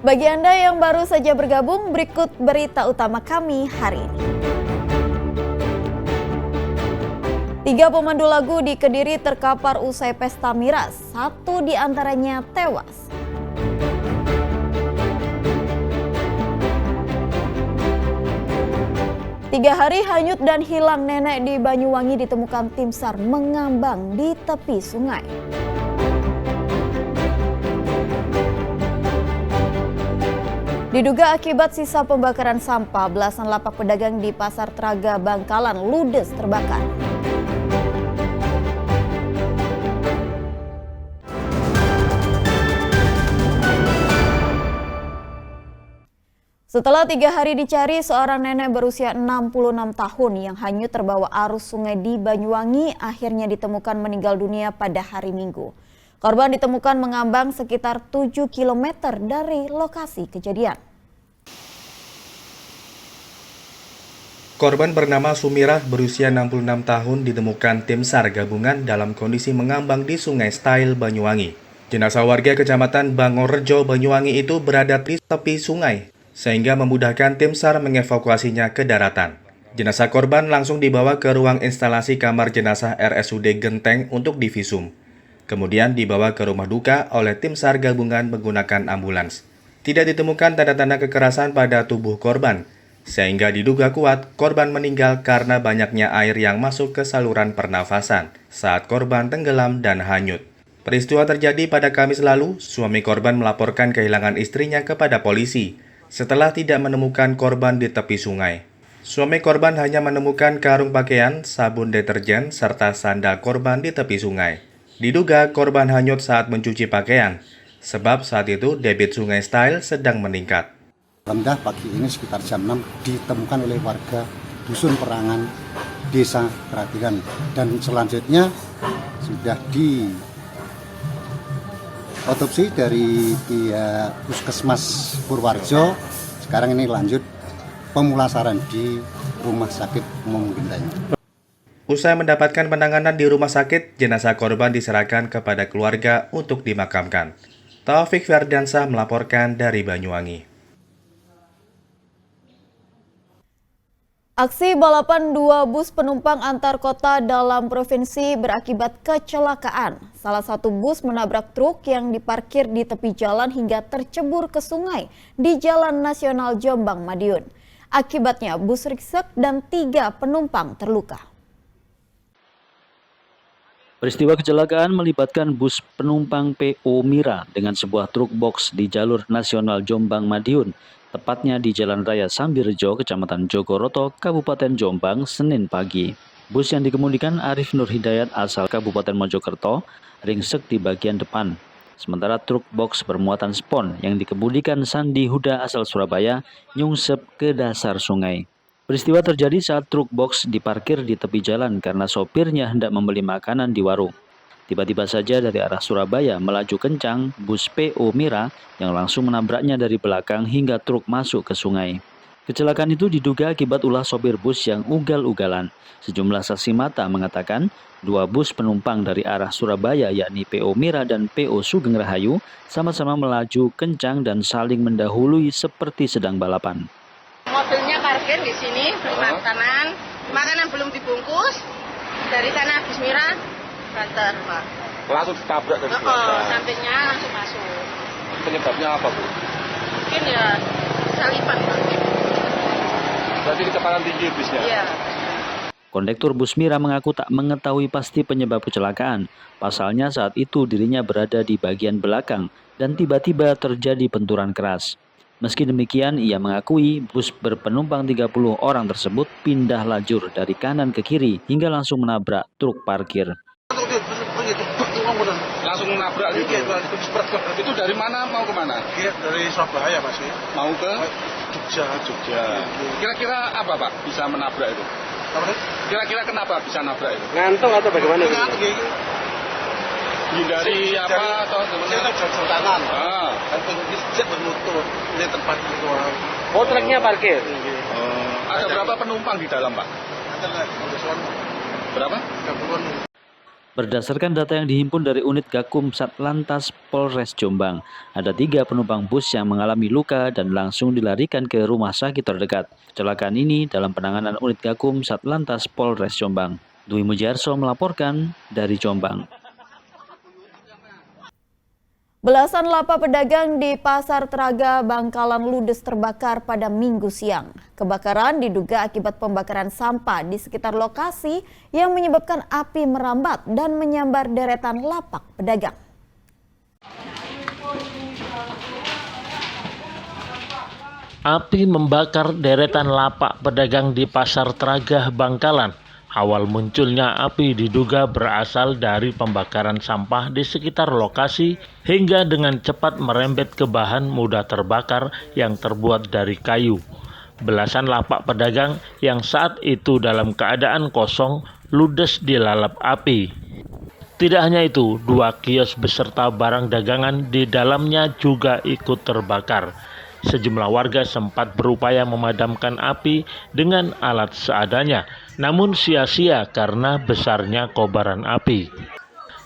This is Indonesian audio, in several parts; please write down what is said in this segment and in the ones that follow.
Bagi Anda yang baru saja bergabung, berikut berita utama kami hari ini. 3 pemandu lagu di Kediri terkapar usai pesta miras, 1 diantaranya tewas. Tiga hari hanyut dan hilang nenek di Banyuwangi ditemukan tim SAR mengambang di tepi sungai. Diduga akibat sisa pembakaran sampah, belasan lapak pedagang di Pasar Traga Bangkalan ludes terbakar. Setelah 3 hari dicari, seorang nenek berusia 66 tahun yang hanyut terbawa arus sungai di Banyuwangi akhirnya ditemukan meninggal dunia pada hari Minggu. Korban ditemukan mengambang sekitar 7 km dari lokasi kejadian. Korban bernama Sumirah berusia 66 tahun ditemukan tim SAR gabungan dalam kondisi mengambang di Sungai Style, Banyuwangi. Jenazah warga Kecamatan Bangorejo, Banyuwangi itu berada di tepi sungai, sehingga memudahkan tim SAR mengevakuasinya ke daratan. Jenazah korban langsung dibawa ke ruang instalasi kamar jenazah RSUD Genteng untuk divisum. Kemudian dibawa ke rumah duka oleh tim SAR gabungan menggunakan ambulans. Tidak ditemukan tanda-tanda kekerasan pada tubuh korban, sehingga diduga kuat korban meninggal karena banyaknya air yang masuk ke saluran pernafasan saat korban tenggelam dan hanyut. Peristiwa terjadi pada Kamis lalu, suami korban melaporkan kehilangan istrinya kepada polisi setelah tidak menemukan korban di tepi sungai. Suami korban hanya menemukan karung pakaian, sabun deterjen, serta sandal korban di tepi sungai. Diduga korban hanyut saat mencuci pakaian, sebab saat itu debit Sungai Style sedang meningkat. Alhamdulillah pagi ini sekitar jam 6 ditemukan oleh warga Dusun Perangan, Desa Keratiran, dan selanjutnya sudah diotopsi dari pihak Puskesmas Purwarjo. Sekarang ini lanjut pemulasaran di Rumah Sakit Umum Genteng. Usai mendapatkan penanganan di rumah sakit, jenazah korban diserahkan kepada keluarga untuk dimakamkan. Taufik Ferdiansah melaporkan dari Banyuwangi. Aksi balapan 2 bus penumpang antar kota dalam provinsi berakibat kecelakaan. Salah satu bus menabrak truk yang diparkir di tepi jalan hingga tercebur ke sungai di Jalan Nasional Jombang, Madiun. Akibatnya bus ringsek dan 3 penumpang terluka. Peristiwa kecelakaan melibatkan bus penumpang PO Mira dengan sebuah truk box di jalur nasional Jombang Madiun, tepatnya di Jalan Raya Sambirejo, Kecamatan Jogoroto, Kabupaten Jombang, Senin pagi. Bus yang dikemudikan Arif Nur Hidayat asal Kabupaten Mojokerto ringsek di bagian depan. Sementara truk box bermuatan spon yang dikemudikan Sandi Huda asal Surabaya nyungsep ke dasar sungai. Peristiwa terjadi saat truk box diparkir di tepi jalan karena sopirnya hendak membeli makanan di warung. Tiba-tiba saja dari arah Surabaya melaju kencang bus PO Mira yang langsung menabraknya dari belakang hingga truk masuk ke sungai. Kecelakaan itu diduga akibat ulah sopir bus yang ugal-ugalan. Sejumlah saksi mata mengatakan 2 bus penumpang dari arah Surabaya yakni PO Mira dan PO Sugeng Rahayu sama-sama melaju kencang dan saling mendahului seperti sedang balapan. Mobilnya parkir di sini, beli makanan belum dibungkus. Dari sana bus Mira banter, Pak. Langsung ditabrak dari belakang. Sampingnya langsung masuk. Penyebabnya apa, Bu? Mungkin ya salipan, Pak. Berarti kecepatan tinggi busnya? Iya. Kondektur bus Mira mengaku tak mengetahui pasti penyebab kecelakaan. Pasalnya saat itu dirinya berada di bagian belakang dan tiba-tiba terjadi benturan keras. Meski demikian, ia mengakui bus berpenumpang 30 orang tersebut pindah lajur dari kanan ke kiri hingga langsung menabrak truk parkir. Langsung menabrak gitu? Itu dari mana mau ke mana? Dari Surabaya, Mas. Mau ke? Jogja. Kira-kira apa, Pak, bisa menabrak itu? Kira-kira kenapa bisa nabrak itu? Ngantung atau bagaimana? Hindari apa atau gimana? Jatuh kanan. Kan jet bermutu. Ini tempat itu. Oh, truknya parkir. Ada berapa penumpang di dalam, Pak? Ada berapa? 30. Berdasarkan data yang dihimpun dari unit Gakum Satlantas Polres Jombang, ada 3 penumpang bus yang mengalami luka dan langsung dilarikan ke rumah sakit terdekat. Kecelakaan ini dalam penanganan unit Gakum Satlantas Polres Jombang. Dwi Mujarso melaporkan dari Jombang. Belasan lapak pedagang di Pasar Teraga Bangkalan ludes terbakar pada Minggu siang. Kebakaran diduga akibat pembakaran sampah di sekitar lokasi yang menyebabkan api merambat dan menyambar deretan lapak pedagang. Api membakar deretan lapak pedagang di Pasar Teraga Bangkalan. Awal munculnya api diduga berasal dari pembakaran sampah di sekitar lokasi hingga dengan cepat merembet ke bahan mudah terbakar yang terbuat dari kayu. Belasan lapak pedagang yang saat itu dalam keadaan kosong ludes dilalap api. Tidak hanya itu, 2 kios beserta barang dagangan di dalamnya juga ikut terbakar. Sejumlah warga sempat berupaya memadamkan api dengan alat seadanya, namun sia-sia karena besarnya kobaran api.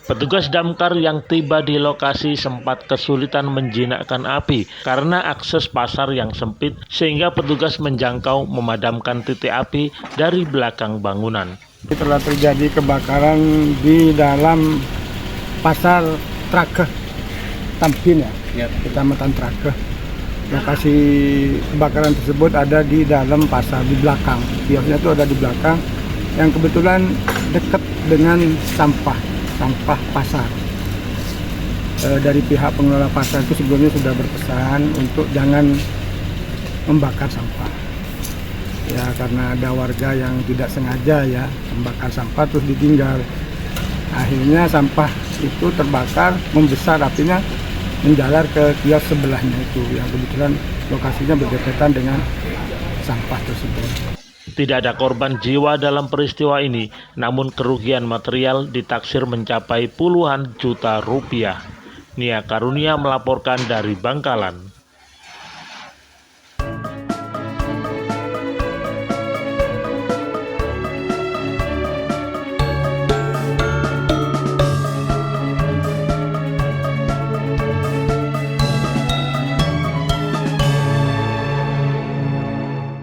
Petugas damkar yang tiba di lokasi sempat kesulitan menjinakkan api karena akses pasar yang sempit sehingga petugas menjangkau memadamkan titik api dari belakang bangunan. Telah terjadi kebakaran di dalam Pasar Teraga Tampin Kecamatan Teraga. Lokasi kebakaran tersebut ada di dalam pasar di belakang. Kiosnya itu ada di belakang yang kebetulan dekat dengan sampah pasar. Dari pihak pengelola pasar itu sebelumnya sudah berpesan untuk jangan membakar sampah. Ya karena ada warga yang tidak sengaja ya membakar sampah terus ditinggal. Akhirnya sampah itu terbakar, membesar apinya menjalar ke kios sebelahnya itu yang kebetulan lokasinya berdekatan dengan sampah tersebut. Tidak ada korban jiwa dalam peristiwa ini, namun kerugian material ditaksir mencapai puluhan juta rupiah. Nia Karunia melaporkan dari Bangkalan.